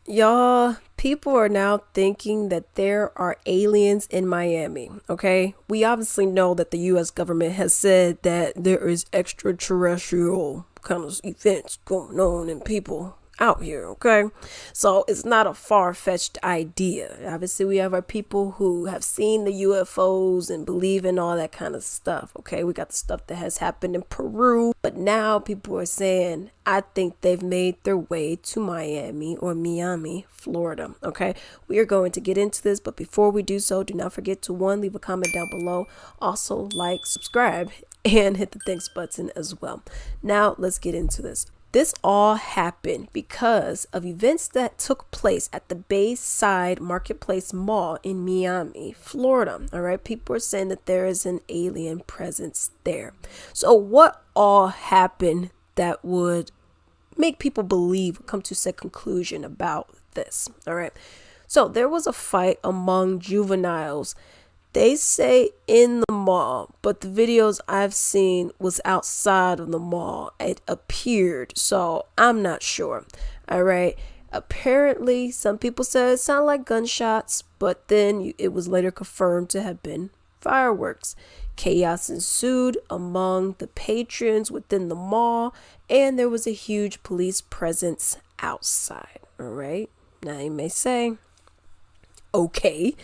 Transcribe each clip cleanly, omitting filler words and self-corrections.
Y'all, people are now thinking that there are aliens in Miami, okay? We obviously know that the US government has said that there is extraterrestrial kind of events going on and people out here, okay? So it's not a far-fetched idea. Obviously, we have our people who have seen the UFOs and believe in all that kind of stuff, okay? We got the stuff that has happened in Peru, but now people are saying, I think they've made their way to Miami, Florida, okay? We are going to get into this, but before we do so, do not forget to leave a comment down below. Also, like, subscribe, and hit the thanks button as well. Now, let's get into this. This all happened because of events that took place at the Bayside Marketplace Mall in Miami, Florida. All right, people are saying that there is an alien presence there. So what all happened that would make people come to a conclusion about this? All right, so there was a fight among juveniles. They say in the mall, but the videos I've seen was outside of the mall. It appeared, so I'm not sure. All right. Apparently, some people said it sounded like gunshots, but then it was later confirmed to have been fireworks. Chaos ensued among the patrons within the mall, and there was a huge police presence outside. All right. Now you may say, okay,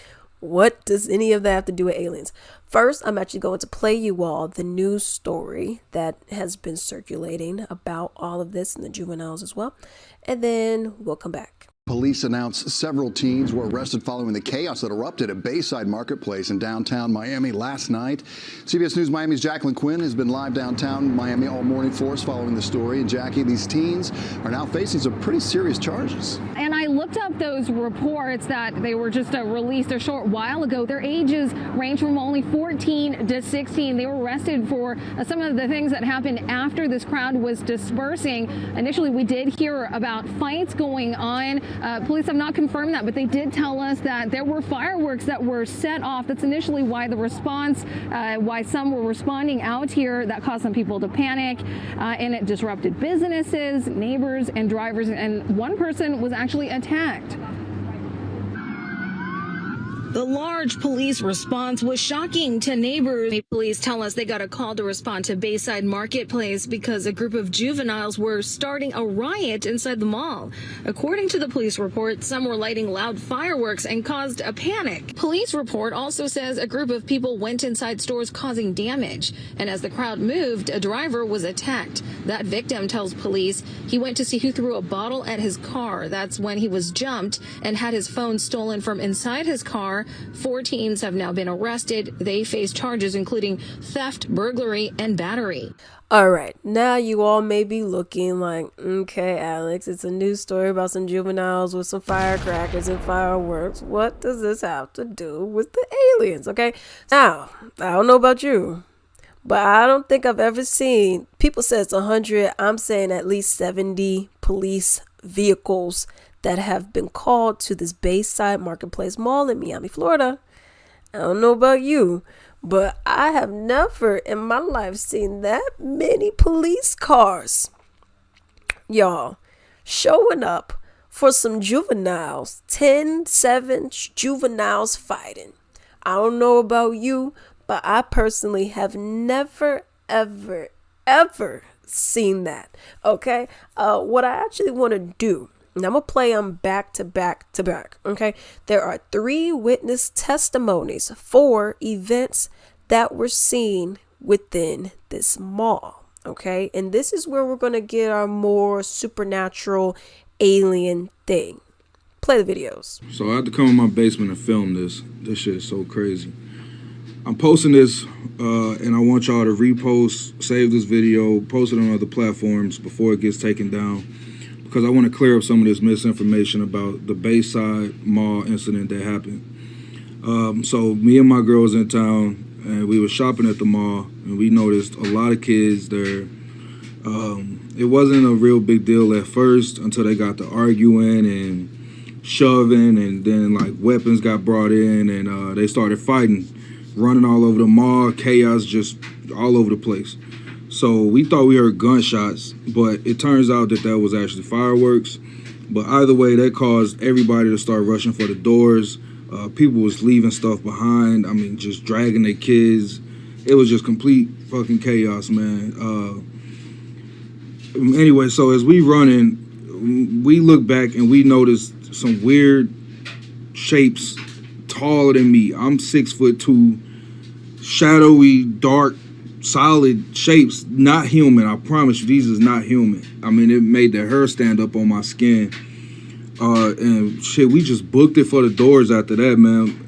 what does any of that have to do with aliens? First, I'm actually going to play you all the news story that has been circulating about all of this and the juveniles as well. And then we'll come back. Police announced several teens were arrested following the chaos that erupted at Bayside Marketplace in downtown Miami last night. CBS News Miami's Jacqueline Quinn has been live downtown Miami all morning for us following the story. And Jackie, these teens are now facing some pretty serious charges. And I looked up those reports that they were just released a short while ago. Their ages range from only 14 to 16. They were arrested for some of the things that happened after this crowd was dispersing. Initially, we did hear about fights going on. Police have not confirmed that, but they did tell us that there were fireworks that were set off. That's initially why the response, why some were responding out here. That caused some people to panic, and it disrupted businesses, neighbors, and drivers. And one person was actually attacked. The large police response was shocking to neighbors. Police tell us they got a call to respond to Bayside Marketplace because a group of juveniles were starting a riot inside the mall. According to the police report, some were lighting loud fireworks and caused a panic. Police report also says a group of people went inside stores causing damage. And as the crowd moved, a driver was attacked. That victim tells police he went to see who threw a bottle at his car. That's when he was jumped and had his phone stolen from inside his car. 4 teens have now been arrested. They face charges including theft, burglary, and battery. All right, now you all may be looking like, okay, Alex, it's a news story about some juveniles with some firecrackers and fireworks. What does this have to do with the aliens? Okay, now, I don't know about you, but I don't think I've ever seen, people say it's 100, I'm saying at least 70 police vehicles that have been called to this Bayside Marketplace Mall in Miami, Florida. I don't know about you, but I have never in my life seen that many police cars, y'all, showing up for some juveniles, 7 juveniles fighting. I don't know about you, but I personally have never, ever seen that. Okay, what I actually want to do, and I'm going to play them back to back. Okay. There are 3 witness testimonies for events that were seen within this mall. Okay. And this is where we're going to get our more supernatural alien thing. Play the videos. So I had to come in my basement and film this. This shit is so crazy. I'm posting this and I want y'all to repost, save this video, post it on other platforms before it gets taken down, because I want to clear up some of this misinformation about the Bayside Mall incident that happened. So me and my girl was in town, and we were shopping at the mall, and we noticed a lot of kids there. It wasn't a real big deal at first until they got to arguing and shoving, and then like weapons got brought in, and they started fighting, running all over the mall, chaos just all over the place. So we thought we heard gunshots, but it turns out that that was actually fireworks. But either way, that caused everybody to start rushing for the doors. People was leaving stuff behind. I mean, just dragging their kids. It was just complete fucking chaos, man. Anyway, so as we running, we look back and we noticed some weird shapes taller than me. I'm 6'2", shadowy, dark, solid shapes, not human. I promise you, these is not human. I mean, it made the hair stand up on my skin. And shit, we just booked it for the doors after that, man.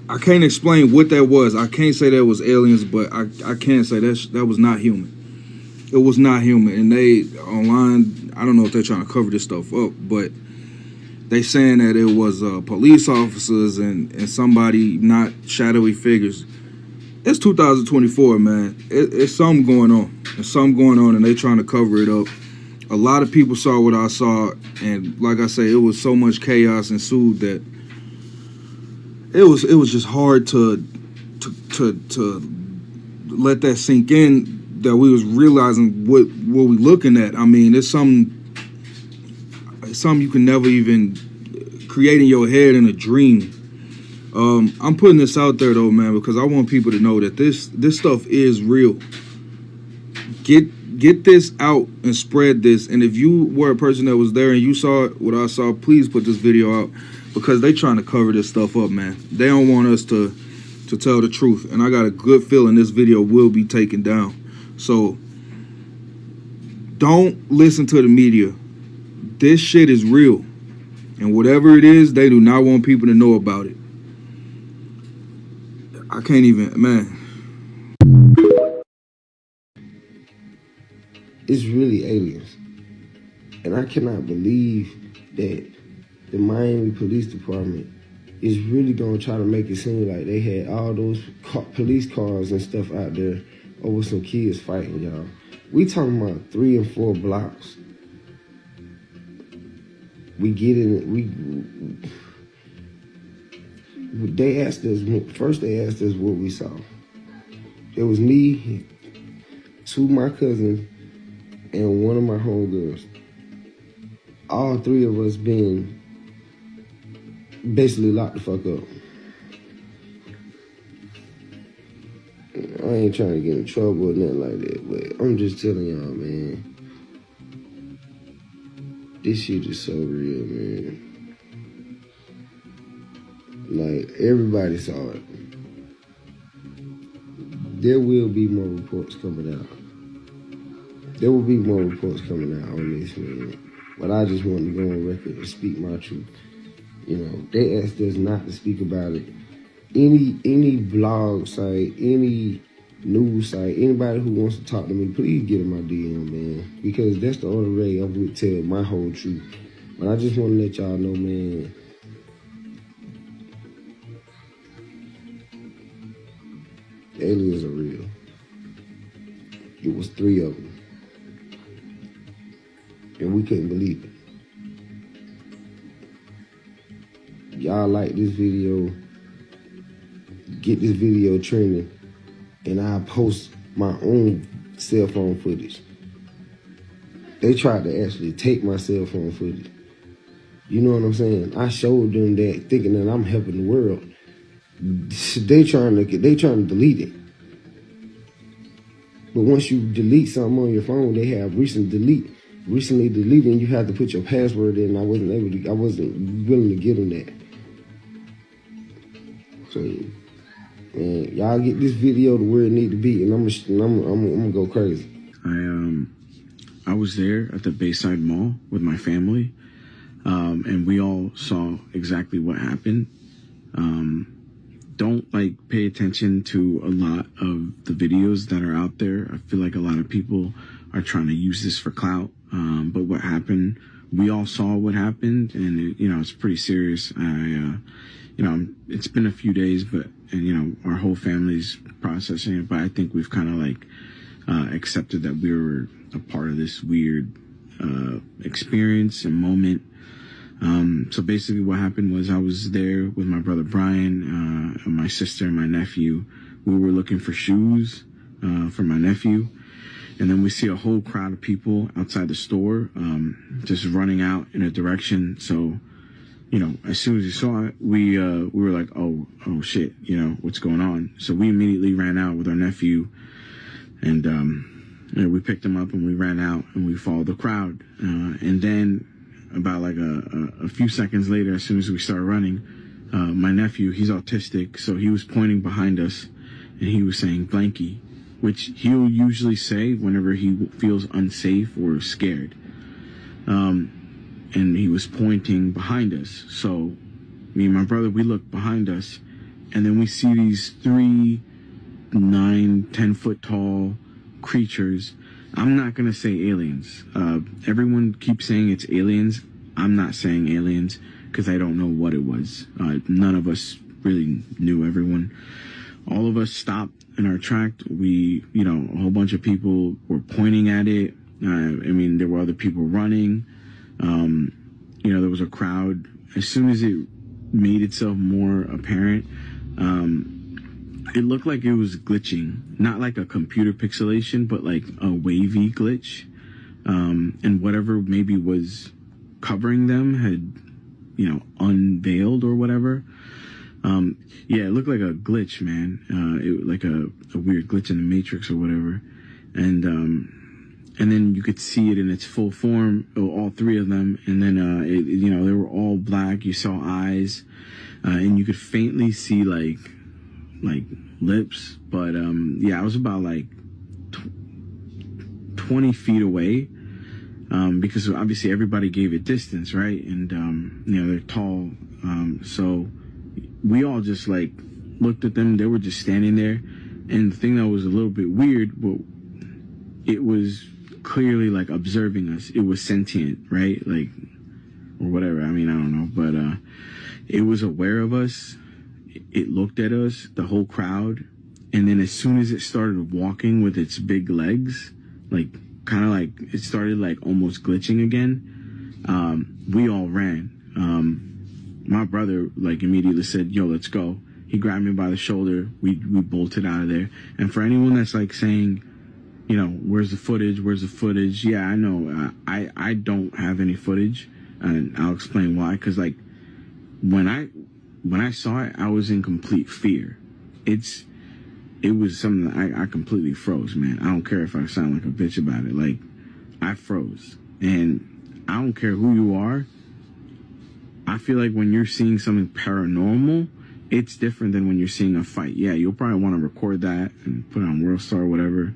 I can't explain what that was. I can't say that was aliens, but I can say that was not human. It was not human. And they, online, I don't know if they're trying to cover this stuff up, but they saying that it was police officers and somebody, not shadowy figures. It's 2024, man. It's something going on. There's something going on, and they trying to cover it up. A lot of people saw what I saw, and like I say, it was so much chaos ensued that it was just hard to let that sink in, that we was realizing what we looking at. I mean, it's something you can never even create in your head in a dream. I'm putting this out there though, man, because I want people to know that this stuff is real. Get this out and spread this. And if you were a person that was there and you saw what I saw, please put this video out, because they trying to cover this stuff up, man. They don't want us to tell the truth. And I got a good feeling this video will be taken down. So don't listen to the media. This shit is real. And whatever it is, they do not want people to know about it. I can't even, man. It's really aliens. And I cannot believe that the Miami Police Department is really going to try to make it seem like they had all those police cars and stuff out there over some kids fighting, y'all. We talking about 3 and 4 blocks. We get in it, they asked us, first they asked us what we saw. It was me, 2 of my cousins, and 1 of my homegirls. All 3 of us being basically locked the fuck up. I ain't trying to get in trouble or nothing like that, but I'm just telling y'all, man. This shit is so real, man. Like, everybody saw it. There will be more reports coming out. There will be more reports coming out on this, man. But I just want to go on record and speak my truth. You know, they asked us not to speak about it. Any blog site, any news site, anybody who wants to talk to me, please get in my DM, man. Because that's the only way I'm going to tell my whole truth. But I just want to let y'all know, man, the aliens are real. It was 3 of them. And we couldn't believe it. Y'all like this video, get this video trending, and I'll post my own cell phone footage. They tried to actually take my cell phone footage. You know what I'm saying? I showed them that thinking that I'm helping the world. They trying to delete it. But once you delete something on your phone, they have recently deleted, and you have to put your password in. I wasn't willing to give them that. So, man, y'all get this video to where it need to be, and I'm gonna go crazy. I was there at the Bayside Mall with my family, and we all saw exactly what happened. Don't pay attention to a lot of the videos that are out there. I feel like a lot of people are trying to use this for clout. But what happened, we all saw what happened, and it's pretty serious. It's been a few days, and our whole family's processing it, but I think we've kind of accepted that we were a part of this weird experience and moment. So basically what happened was I was there with my brother Brian, and my sister and my nephew. We were looking for shoes for my nephew, And then we see a whole crowd of people outside the store, just running out in a direction. So, you know, as soon as we saw it, we were like, oh shit, you know, what's going on? So we immediately ran out with our nephew, and you know, we picked him up and we ran out and we followed the crowd. And then about like a few seconds later, as soon as we started running, my nephew, he's autistic, so he was pointing behind us and he was saying blankie, which he'll usually say whenever he feels unsafe or scared. And he was pointing behind us. So me and my brother, we look behind us, and then we see these 3, 9, 10 foot tall creatures. I'm not going to say aliens. Everyone keeps saying it's aliens. I'm not saying aliens because I don't know what it was. None of us really knew everyone. All of us stopped in our track. We, you know, a whole bunch of people were pointing at it. I mean, there were other people running. You know, there was a crowd. As soon as it made itself more apparent, it looked like it was glitching. Not like a computer pixelation, but like a wavy glitch. And whatever maybe was covering them had, you know, unveiled or whatever. Yeah, it looked like a glitch, man. It like a weird glitch in the Matrix or whatever. And then you could see it in its full form, all 3 of them. And then, you know, they were all black. You saw eyes, and you could faintly see like lips. But, yeah, I was about like 20 feet away, because obviously everybody gave it distance, right? And, you know, they're tall. So we all just like looked at them. They were just standing there. And the thing that was a little bit weird, well, it was clearly like observing us. It was sentient, right? Like, or whatever. I mean, I don't know, but it was aware of us. It looked at us, the whole crowd, and then as soon as it started walking with its big legs, like kind of like it started like almost glitching again, we all ran. My brother like immediately said, yo, let's go. He grabbed me by the shoulder. We bolted out of there. And for anyone that's like saying, you know, where's the footage? Where's the footage? Yeah, I know. I don't have any footage, and I'll explain why. Because like when I saw it, I was in complete fear. It was something that I completely froze, man. I don't care if I sound like a bitch about it. Like, I froze. And I don't care who you are. I feel like when you're seeing something paranormal, it's different than when you're seeing a fight. Yeah, you'll probably want to record that and put it on World Star or whatever.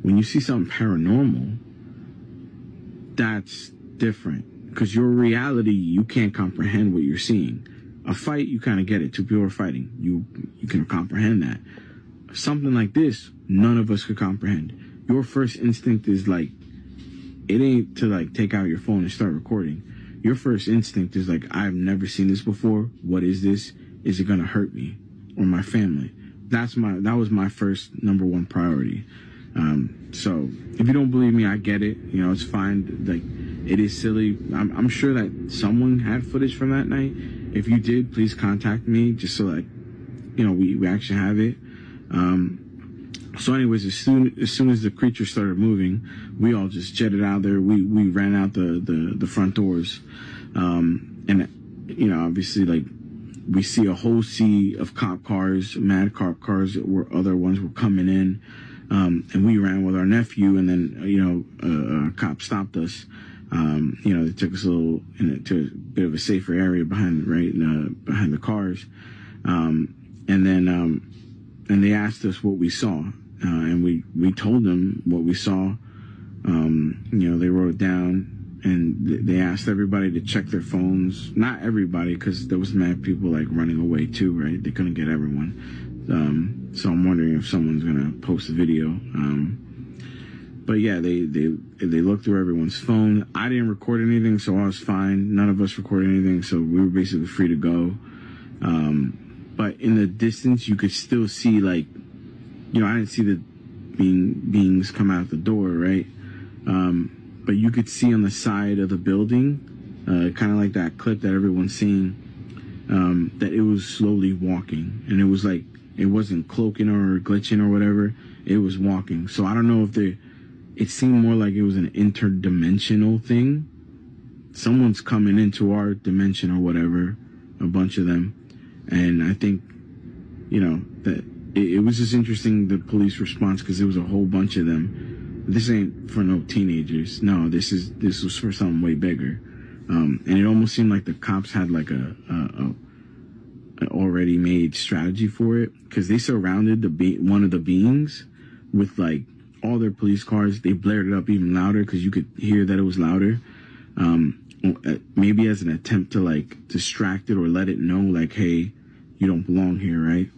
When you see something paranormal, that's different. Because your reality, you can't comprehend what you're seeing. A fight, you kind of get it. 2 people are fighting. You can comprehend that. Something like this, none of us could comprehend. Your first instinct is like, it ain't to like take out your phone and start recording. Your first instinct is like, I've never seen this before. What is this? Is it gonna hurt me or my family? That was my first number 1 priority. So if you don't believe me, I get it. You know, it's fine. Like, it is silly. I'm sure that someone had footage from that night. If you did, please contact me just so like, you know, we actually have it. So anyways, as soon as the creature started moving, we all just jetted out there. We ran out the front doors. And, you know, obviously, like, we see a whole sea of cop cars, mad cop cars, other ones were coming in. And we ran with our nephew, and then, you know, a cop stopped us. You know, they took us to a bit of a safer area behind the cars. And they asked us what we saw. And we told them what we saw. You know, they wrote it down, and they asked everybody to check their phones. Not everybody, because there was mad people like running away too, right? They couldn't get everyone. So I'm wondering if someone's gonna post a video. But yeah, they looked through everyone's phone. I didn't record anything, so I was fine. None of us recorded anything, so we were basically free to go. But in the distance, you could still see, like, you know, I didn't see the beings come out the door, right? But you could see on the side of the building, kind of like that clip that everyone's seeing, that it was slowly walking. And it was like, it wasn't cloaking or glitching or whatever. It was walking. So I don't know if it seemed more like it was an interdimensional thing. Someone's coming into our dimension or whatever, a bunch of them. And I think, that it was just interesting, the police response, because there was a whole bunch of them. This ain't for no teenagers. No, this was for something way bigger. And it almost seemed like the cops had like an already made strategy for it, because they surrounded one of the beings with like all their police cars. They blared it up even louder because you could hear that it was louder. Maybe as an attempt to like distract it or let it know like, hey, you don't belong here, right?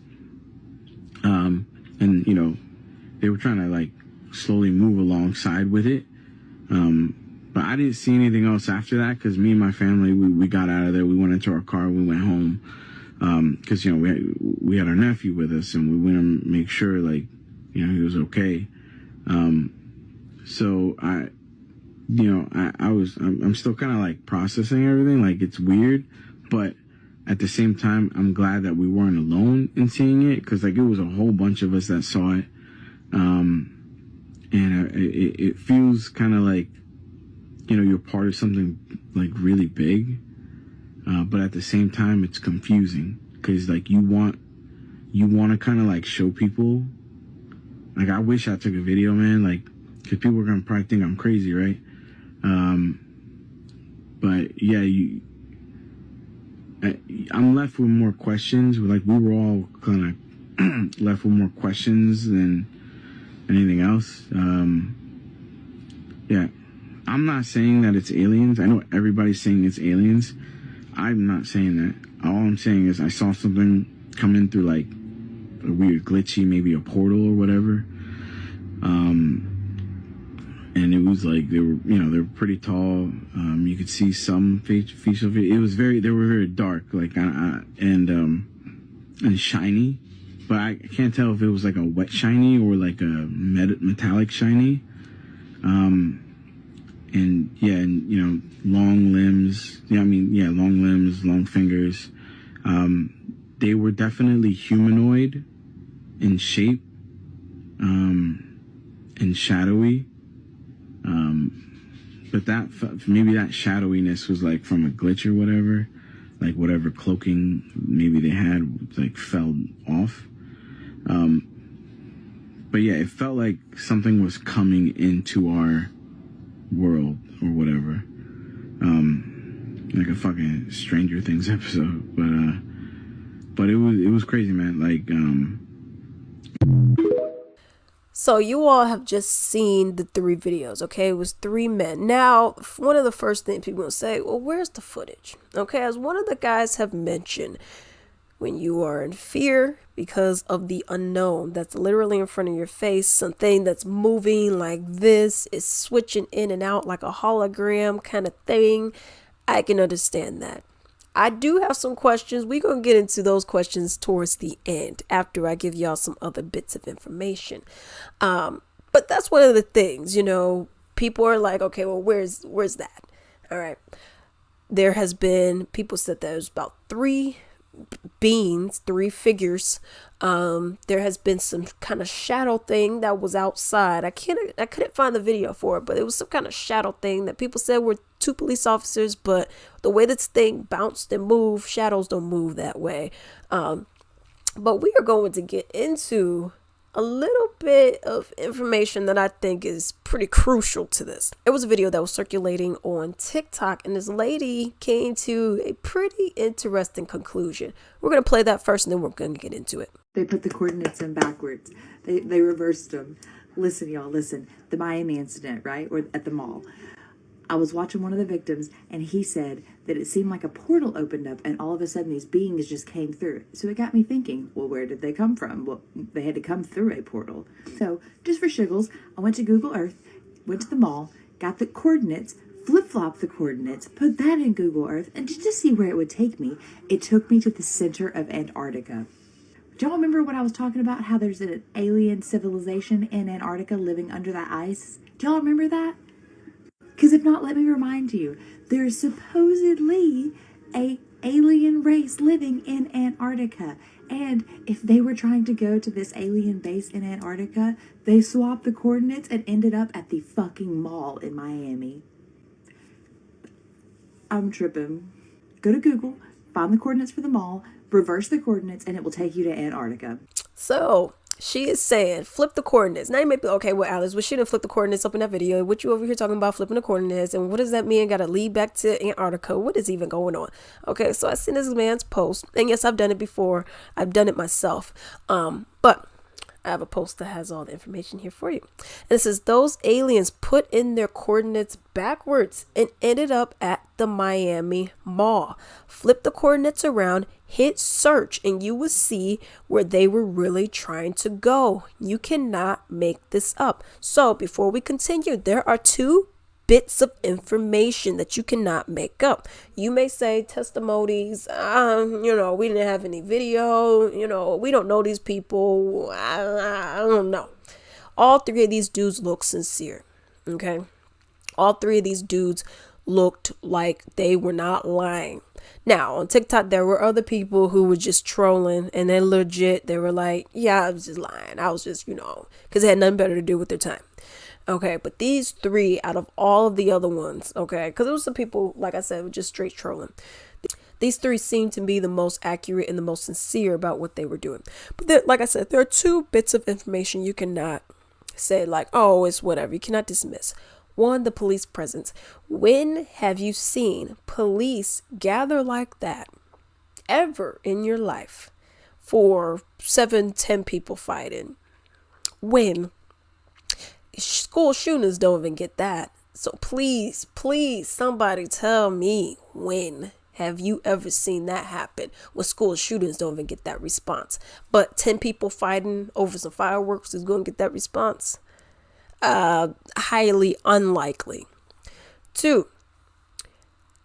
And they were trying to like slowly move alongside with it. But I didn't see anything else after that, because me and my family, we got out of there. We went into our car. We went home, because we had our nephew with us, and we went to make sure like he was okay. So I'm still kind of like processing everything. Like, it's weird, but at the same time, I'm glad that we weren't alone in seeing it, because like it was a whole bunch of us that saw it. And it feels kind of like, you're part of something like really big. But at the same time, it's confusing, because like you want to kind of like show people. Like, I wish I took a video, man, like, because people are going to probably think I'm crazy, right? But yeah, I'm left with more questions. Like, we were all kind of left with more questions than anything else. Yeah, I'm not saying that it's aliens. I know everybody's saying it's aliens. I'm not saying that. All I'm saying is I saw something come in through like a weird glitchy, maybe a portal or whatever. And it was like they were pretty tall. You could see some facial. They were very dark, like and shiny. But I can't tell if it was like a wet shiny or like a metallic shiny. And long limbs. Long limbs, long fingers. They were definitely humanoid in shape, and shadowy. But maybe that shadowiness was like from a glitch or whatever, like whatever cloaking maybe they had like fell off. But yeah, it felt like something was coming into our world or whatever. Like a fucking Stranger Things episode. But it was crazy, man. Like, So you all have just seen the 3 videos, okay? It was 3 men. Now, one of the first things people will say, well, where's the footage? Okay, as one of the guys have mentioned, when you are in fear because of the unknown that's literally in front of your face, something that's moving like this, is switching in and out like a hologram kind of thing, I can understand that. I do have some questions. We're going to get into those questions towards the end after I give y'all some other bits of information. But that's one of the things, people are like, okay, well, where's that? All right. There has been, people said there's about 3 beings, 3 figures. There has been some kind of shadow thing that was outside. I couldn't find the video for it, but it was some kind of shadow thing that people said were 2 police officers, but the way this thing bounced and moved, shadows don't move that way. But we are going to get into a little bit of information that I think is pretty crucial to this. It was a video that was circulating on TikTok, and this lady came to a pretty interesting conclusion. We're going to play that first, and then we're going to get into it. They put the coordinates in backwards. They reversed them. Listen, y'all, listen. The Miami incident, right? Or at the mall. I was watching one of the victims, and he said that it seemed like a portal opened up, and all of a sudden these beings just came through. So it got me thinking, well, where did they come from? Well, they had to come through a portal. So just for shiggles, I went to Google Earth, went to the mall, got the coordinates, flip-flopped the coordinates, put that in Google Earth, and just to see where it would take me, it took me to the center of Antarctica. Do y'all remember what I was talking about? How there's an alien civilization in Antarctica living under that ice? Do y'all remember that? Because if not, let me remind you, there's supposedly a alien race base living in Antarctica. And if they were trying to go to this alien base in Antarctica, they swapped the coordinates and ended up at the fucking mall in Miami. I'm tripping. Go to Google, find the coordinates for the mall, reverse the coordinates, and it will take you to Antarctica. So she is saying, flip the coordinates. Now you may be, okay, well, Alice, well, she didn't flip the coordinates up in that video. What you over here talking about flipping the coordinates? And what does that mean? Got to lead back to Antarctica? What is even going on? Okay, so I seen this man's post. And yes, I've done it before. I've done it myself. But I have a post that has all the information here for you. And it says, those aliens put in their coordinates backwards and ended up at the Miami Mall. Flip the coordinates around, hit search, and you will see where they were really trying to go. You cannot make this up. So before we continue, there are two bits of information that you cannot make up. You may say testimonies, we didn't have any video, we don't know these people. I don't know. All three of these dudes look sincere. Okay. All three of these dudes looked like they were not lying. Now on TikTok, there were other people who were just trolling, and then legit, they were like, yeah, I was just lying. I was just, because they had nothing better to do with their time. Okay, but these three out of all of the other ones, okay, because it was some people, like I said, were just straight trolling. These three seem to be the most accurate and the most sincere about what they were doing. But like I said, there are two bits of information you cannot say like, oh, it's whatever. You cannot dismiss. One, the police presence. When have you seen police gather like that ever in your life for 7-10 people fighting? When? School shooters don't even get that. So please, somebody tell me, when have you ever seen that happen when school shootings don't even get that response? But 10 people fighting over some fireworks is going to get that response? Highly unlikely. 2,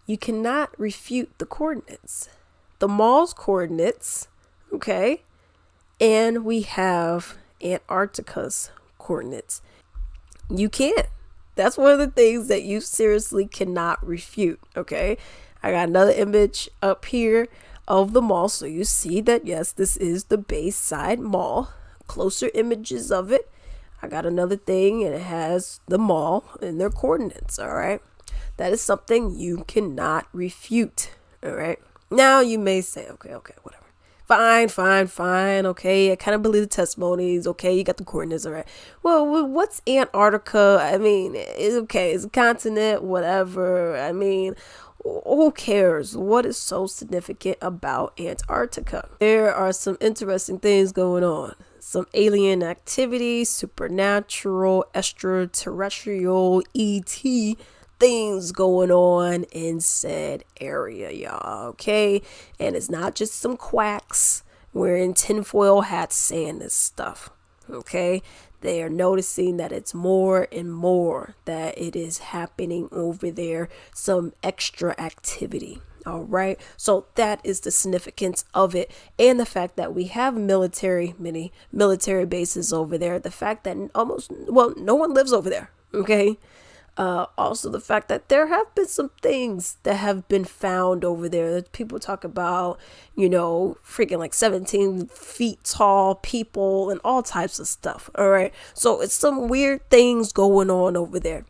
you cannot refute the coordinates. The mall's coordinates, okay? And we have Antarctica's coordinates. You can't. That's one of the things that you seriously cannot refute. Okay. I got another image up here of the mall. So you see that, yes, this is the Bayside Mall. Closer images of it. I got another thing and it has the mall and their coordinates. All right. That is something you cannot refute. All right. Now you may say, okay, whatever. Fine. Okay, I kind of believe the testimonies. Okay, you got the coordinates. All right. Well, what's Antarctica? I mean, it's a continent, whatever. I mean, who cares? What is so significant about Antarctica? There are some interesting things going on. Some alien activity, supernatural, extraterrestrial, ET things going on in said area, y'all. Okay, and it's not just some quacks wearing tinfoil hats saying this stuff. Okay, they are noticing that it's more and more that it is happening over there, some extra activity. All right, so that is the significance of it, and the fact that we have many military bases over there. The fact that no one lives over there. Okay. Also the fact that there have been some things that have been found over there that people talk about, freaking like 17 feet tall people and all types of stuff. All right. So it's some weird things going on over there.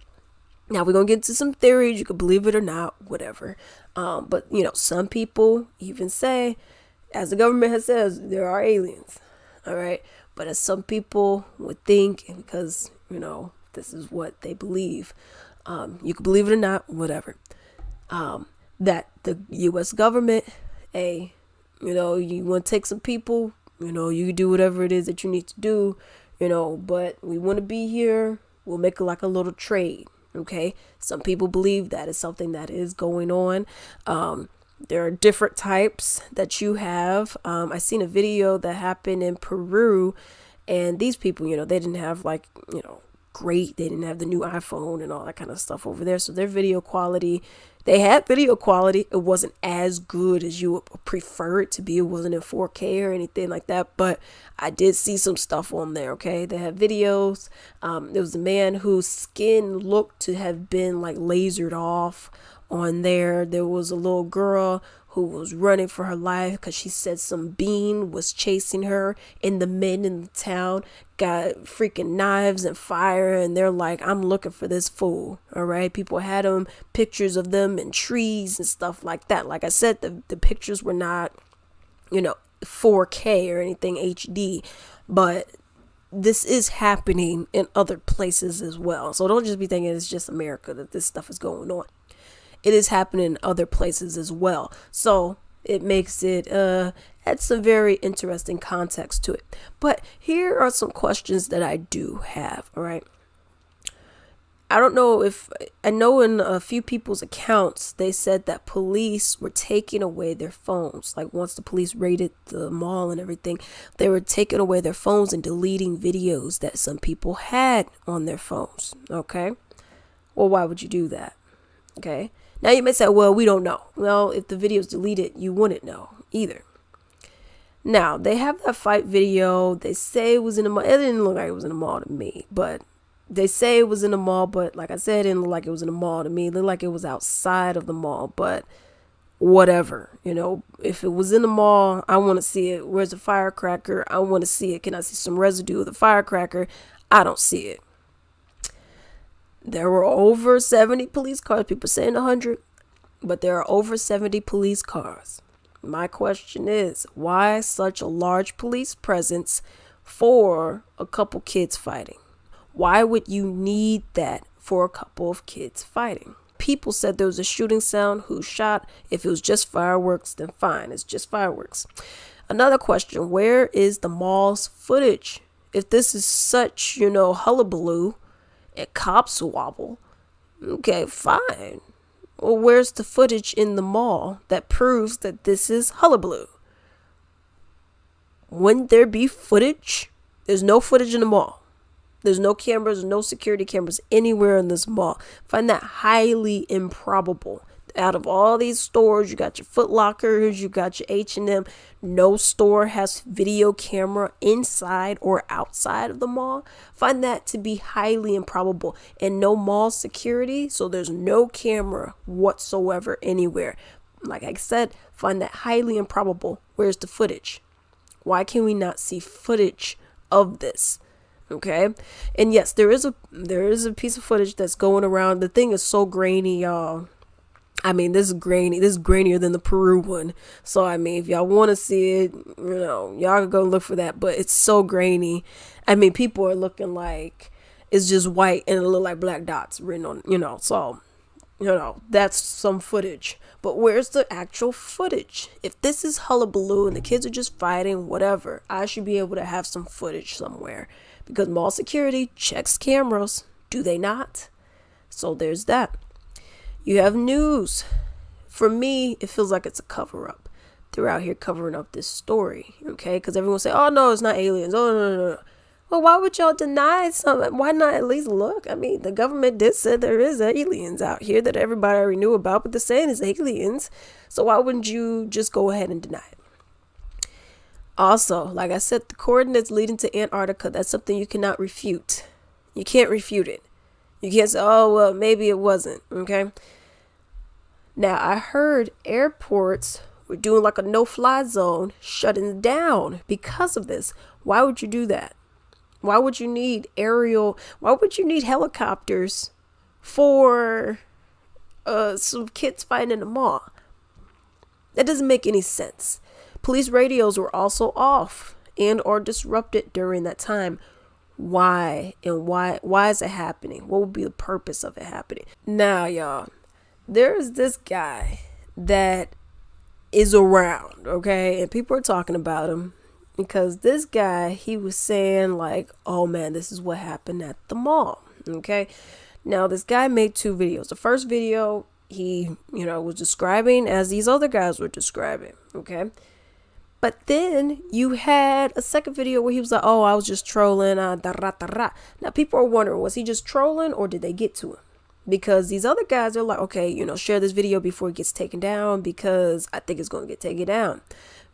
Now we're going to get into some theories. You can believe it or not, whatever. But some people even say, as the government has said, there are aliens. All right. But as some people would think, because, this is what they believe. You can believe it or not, whatever. That the U.S. government, you want to take some people, you do whatever it is that you need to do, but we want to be here. We'll make it like a little trade. Okay. Some people believe that is something that is going on. There are different types that you have. I seen a video that happened in Peru, and these people, they didn't have great. They didn't have the new iPhone and all that kind of stuff over there. So their video quality, they had video quality. It wasn't as good as you would prefer it to be. It wasn't in 4K or anything like that. But I did see some stuff on there. Okay. They had videos. There was a man whose skin looked to have been lasered off on there. There was a little girl who was running for her life because she said some being was chasing her, and the men in the town got freaking knives and fire, and they're like, I'm looking for this fool. All right, people had pictures of them in trees and stuff like that. Like I said, the pictures were not 4K or anything HD, but this is happening in other places as well. So don't just be thinking it's just America that this stuff is going on. It is happening in other places as well. So it makes it adds some very interesting context to it. But here are some questions that I do have. All right. I don't know if I know in a few people's accounts, they said that police were taking away their phones. Like once the police raided the mall and everything, they were taking away their phones and deleting videos that some people had on their phones. Okay. Well, why would you do that? Okay. Now you may say, well, we don't know. Well, if the video's deleted, you wouldn't know either. Now they have that fight video. They say it was in the mall. It didn't look like it was in the mall to me, but they say it was in the mall, but like I said, it didn't look like it was in the mall to me. It looked like it was outside of the mall, but whatever. If it was in the mall, I want to see it. Where's the firecracker? I want to see it. Can I see some residue of the firecracker? I don't see it. There were over 70 police cars. People saying 100, but there are over 70 police cars. My question is, why such a large police presence for a couple kids fighting? Why would you need that for a couple of kids fighting? People said there was a shooting sound. Who shot? If it was just fireworks, then fine. It's just fireworks. Another question, where is the mall's footage? If this is such, hullabaloo and cops wobble, okay, fine. Well, where's the footage in the mall that proves that this is hullabaloo? Wouldn't there be footage? There's no footage in the mall. There's no cameras, no security cameras anywhere in this mall. Find that highly improbable. Out of all these stores, you got your Foot Lockers, you got your H&M. No store has video camera inside or outside of the mall. Find that to be highly improbable. And no mall security, so there's no camera whatsoever anywhere. Like I said, find that highly improbable. Where's the footage? Why can we not see footage of this? Okay. And yes, there is a piece of footage that's going around. The thing is so grainy, y'all. I mean, this is grainy. This is grainier than the Peru one. So, I mean, if y'all want to see it, y'all can go look for that. But it's so grainy. I mean, people are looking like it's just white and it look like black dots written on, So, that's some footage. But where's the actual footage? If this is hullabaloo and the kids are just fighting, whatever, I should be able to have some footage somewhere. Because mall security checks cameras. Do they not? So there's that. You have news. For me, it feels like it's a cover-up. They're out here covering up this story. Okay? Because everyone say, oh, no, it's not aliens. Oh, no. Well, why would y'all deny something? Why not at least look? I mean, the government did say there is aliens out here that everybody already knew about, but they're saying it's aliens. So why wouldn't you just go ahead and deny it? Also, like I said, the coordinates leading to Antarctica, that's something you cannot refute. You can't refute it. You can't say, oh, well, maybe it wasn't. Okay. Now, I heard airports were doing like a no-fly zone, shutting down because of this. Why would you do that? Why would you need helicopters for some kids fighting in the mall? That doesn't make any sense. Police radios were also off and or disrupted during that time. Why? And why is it happening? What would be the purpose of it happening? Now, y'all, there's this guy that is around, okay? And people are talking about him because this guy, he was saying like, oh man, this is what happened at the mall, okay? Now, this guy made 2 videos. The first video, he, was describing as these other guys were describing, okay? But then you had a second video where he was like, oh, I was just trolling. Now, people are wondering, was he just trolling or did they get to him? Because these other guys are like, okay, share this video before it gets taken down because I think it's going to get taken down.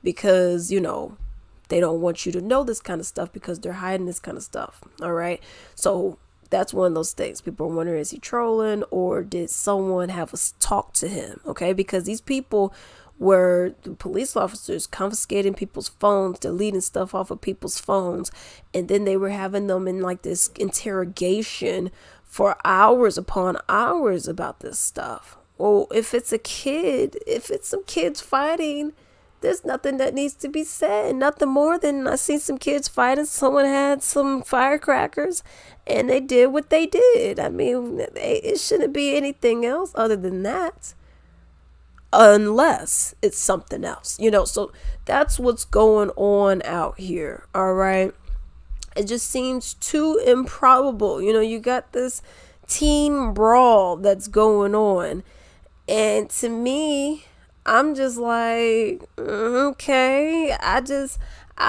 Because, they don't want you to know this kind of stuff because they're hiding this kind of stuff. All right. So that's one of those things. People are wondering, is he trolling or did someone have a talk to him? Okay. Because these people where the police officers confiscating people's phones, deleting stuff off of people's phones, and then they were having them in like this interrogation for hours upon hours about this stuff. Well, if it's a kid, if it's some kids fighting, there's nothing that needs to be said. Nothing more than I seen some kids fighting. Someone had some firecrackers and they did what they did. I mean, it shouldn't be anything else other than that. Unless it's something else, so that's what's going on out here. All right. It just seems too improbable. You got this teen brawl that's going on. And to me, I'm just like, okay, I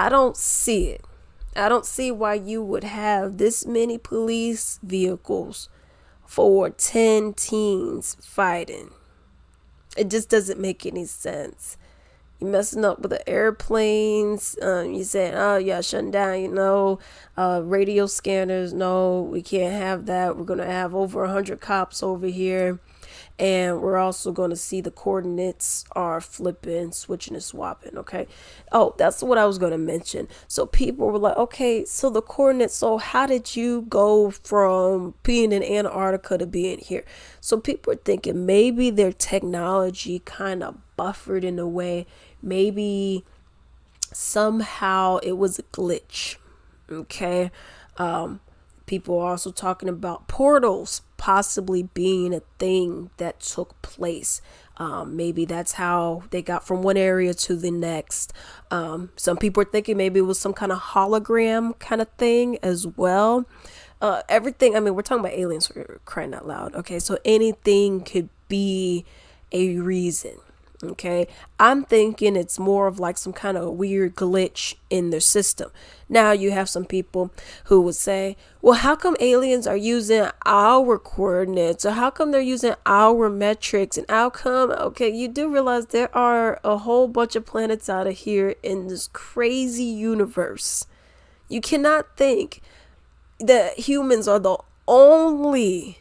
don't see it. I don't see why you would have this many police vehicles for 10 teens fighting. It just doesn't make any sense. You're messing up with the airplanes. You saying, oh, yeah, shutting down, radio scanners. No, we can't have that. We're going to have over 100 cops over here. And we're also going to see the coordinates are flipping, switching and swapping. Okay. Oh, that's what I was going to mention. So people were like, okay, so the coordinates. So how did you go from being in Antarctica to being here? So people are thinking maybe their technology kind of buffered in a way. Maybe somehow it was a glitch. Okay. People are also talking about portals possibly being a thing that took place. Maybe that's how they got from one area to the next. Some people are thinking maybe it was some kind of hologram kind of thing as well. Everything, I mean, we're talking about aliens, for crying out loud. Okay, so anything could be a reason. Okay, I'm thinking it's more of like some kind of weird glitch in their system. Now you have some people who would say, well, how come aliens are using our coordinates, or how come they're using our metrics, and how come, okay, you do realize there are a whole bunch of planets out of here in this crazy universe. You cannot think that humans are the only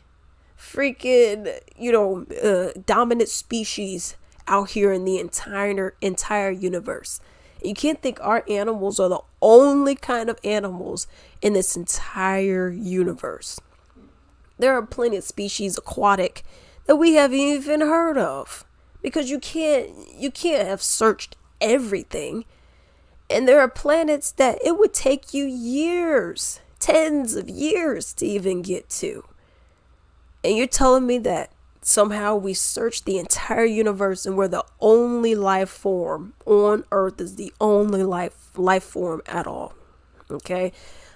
freaking, dominant species out here in the entire universe. You can't think our animals are the only kind of animals in this entire universe. There are plenty of species aquatic that we haven't even heard of, because you can't have searched everything. And there are planets that it would take you years, tens of years to even get to. And you're telling me that somehow we searched the entire universe and we're the only life form on Earth, is the only life form at all. Okay.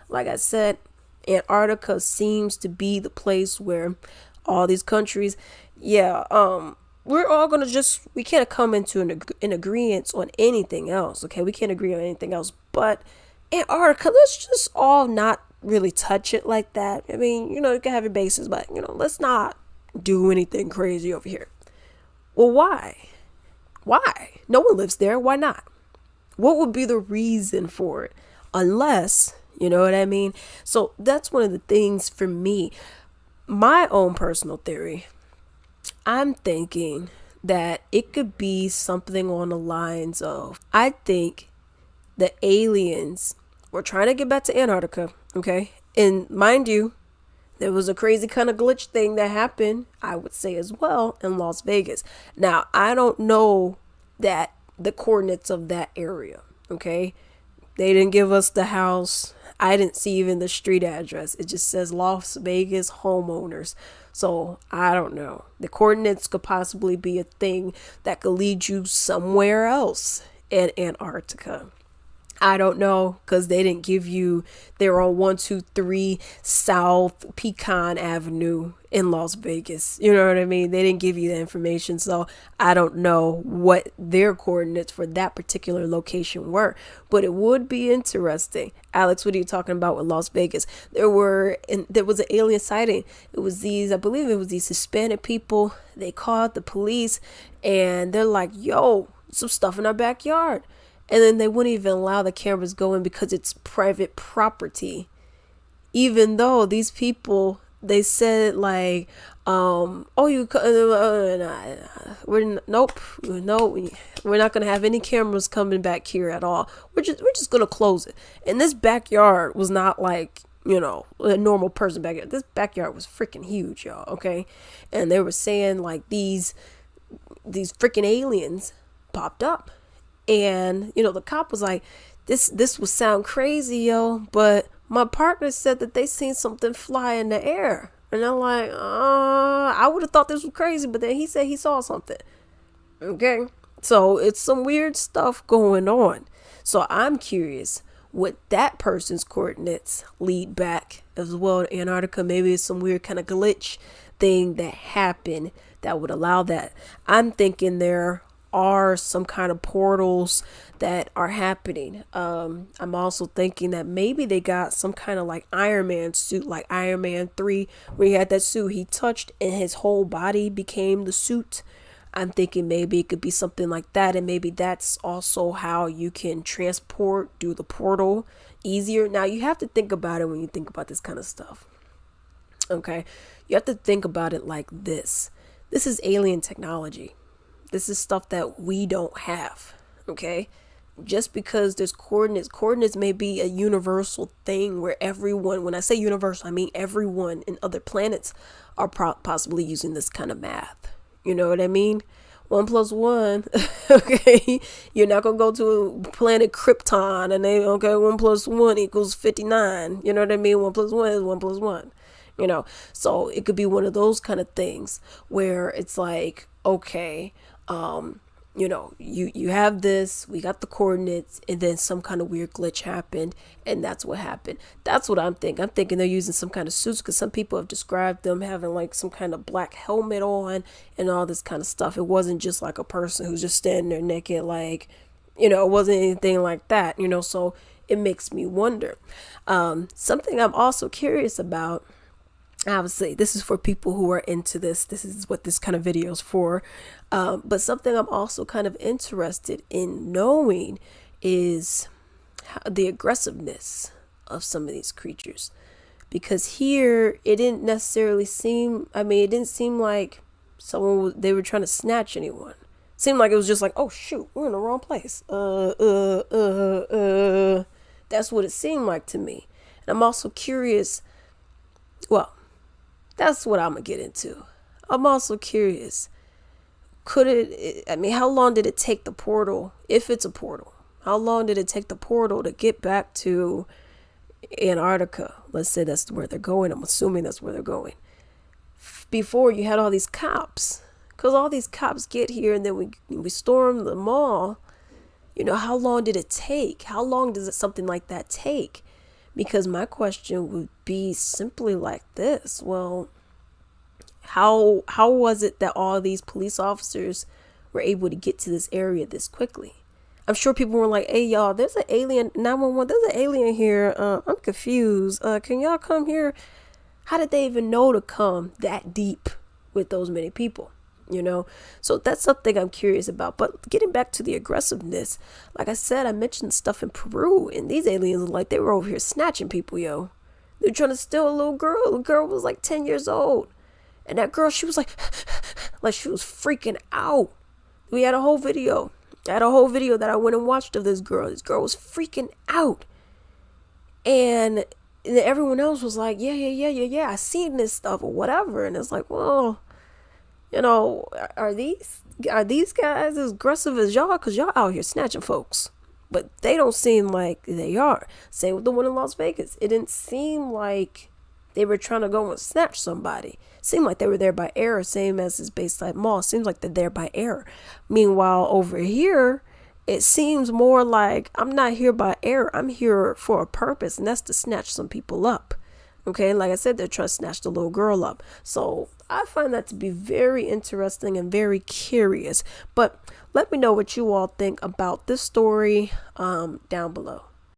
Like I said, Antarctica seems to be the place where all these countries, we're all going to we can't come into an agreement on anything else. Okay. We can't agree on anything else, but Antarctica, let's just all not really touch it like that. I mean, you can have your bases, but let's not do anything crazy over here. Well, why? No one lives there. Why not? What would be the reason for it? Unless, you know what I mean? So that's one of the things for me. My own personal theory, I'm thinking that it could be something on the lines of, I think the aliens were trying to get back to Antarctica. Okay. And mind you, there was a crazy kind of glitch thing that happened, I would say, as well, in Las Vegas. Now, I don't know that the coordinates of that area, okay? They didn't give us the house. I didn't see even the street address. It just says Las Vegas homeowners. So, I don't know. The coordinates could possibly be a thing that could lead you somewhere else in Antarctica. I don't know, because they didn't give you, they're on 123 South Pecan Avenue in Las Vegas. You know what I mean? They didn't give you the information. So I don't know what their coordinates for that particular location were, but it would be interesting. Alex, what are you talking about with Las Vegas? There was an alien sighting. It was I believe it was these Hispanic people. They called the police and they're like, yo, some stuff in our backyard. And then they wouldn't even allow the cameras going because it's private property. Even though these people, they said like, nope, no, we're not gonna have any cameras coming back here at all. We're just gonna close it. And this backyard was not like, a normal person backyard. This backyard was freaking huge, y'all. Okay, and they were saying like these freaking aliens popped up, and the cop was like, this would sound crazy, yo, but my partner said that they seen something fly in the air. And I'm like, I would have thought this was crazy, but then he said he saw something. Okay, so it's some weird stuff going on. So I'm curious what that person's coordinates lead back as well to Antarctica. Maybe it's some weird kind of glitch thing that happened that would allow that. I'm thinking there are some kind of portals that are happening. I'm also thinking that maybe they got some kind of like Iron Man suit, like Iron Man 3, where he had that suit he touched and his whole body became the suit. I'm thinking maybe it could be something like that, and maybe that's also how you can transport, do the portal easier. Now you have to think about it when you think about this kind of stuff. Okay, you have to think about it like this. This is alien technology. This is stuff that we don't have. Okay, just because there's coordinates may be a universal thing where everyone, when I say universal, I mean everyone in other planets are possibly using this kind of math. You know what I mean? 1 + 1. Okay, you're not gonna go to planet Krypton and 1 + 1 = 59. You know what I mean? 1 + 1 is 1 + 1. So it could be one of those kind of things where it's like, okay, you have this, we got the coordinates, and then some kind of weird glitch happened, and that's what happened. That's what I'm thinking. I'm thinking they're using some kind of suits, because some people have described them having like some kind of black helmet on and all this kind of stuff. It wasn't just like a person who's just standing there naked, like, it wasn't anything like that, so it makes me wonder. Something I'm also curious about, obviously this is for people who are into this is what this kind of video is for, but something I'm also kind of interested in knowing is the aggressiveness of some of these creatures, because here it didn't necessarily seem, it didn't seem like they were trying to snatch anyone. It seemed like it was just like, oh shoot, we're in the wrong place. That's what it seemed like to me. And I'm also curious, well, that's what I'm going to get into. I'm also curious, how long did it take the portal, if it's a portal, how long did it take the portal to get back to Antarctica? Let's say that's where they're going. I'm assuming that's where they're going. Before you had all these cops, because all these cops get here and then we storm the mall. How long did it take? How long does something like that take? Because my question would be simply like this. Well, how was it that all these police officers were able to get to this area this quickly? I'm sure people were like, hey, y'all, there's an alien, 911, there's an alien here. I'm confused. Can y'all come here? How did they even know to come that deep with those many people? So that's something I'm curious about. But getting back to the aggressiveness, like I said, I mentioned stuff in Peru, and these aliens, like, they were over here snatching people, yo. They're trying to steal a little girl. The girl was like 10 years old. And that girl, she was like she was freaking out. We had a whole video. That I went and watched of this girl. This girl was freaking out. And everyone else was like, yeah, I seen this stuff or whatever. And it's like, well, are these guys as aggressive as y'all? Because y'all out here snatching folks. But they don't seem like they are. Same with the one in Las Vegas. It didn't seem like they were trying to go and snatch somebody. It seemed like they were there by error, same as this Bayside Mall. It seems like they're there by error. Meanwhile, over here, it seems more like I'm not here by error. I'm here for a purpose, and that's to snatch some people up. Okay, like I said, they're trying to snatch the little girl up. So I find that to be very interesting and very curious. But let me know what you all think about this story down below.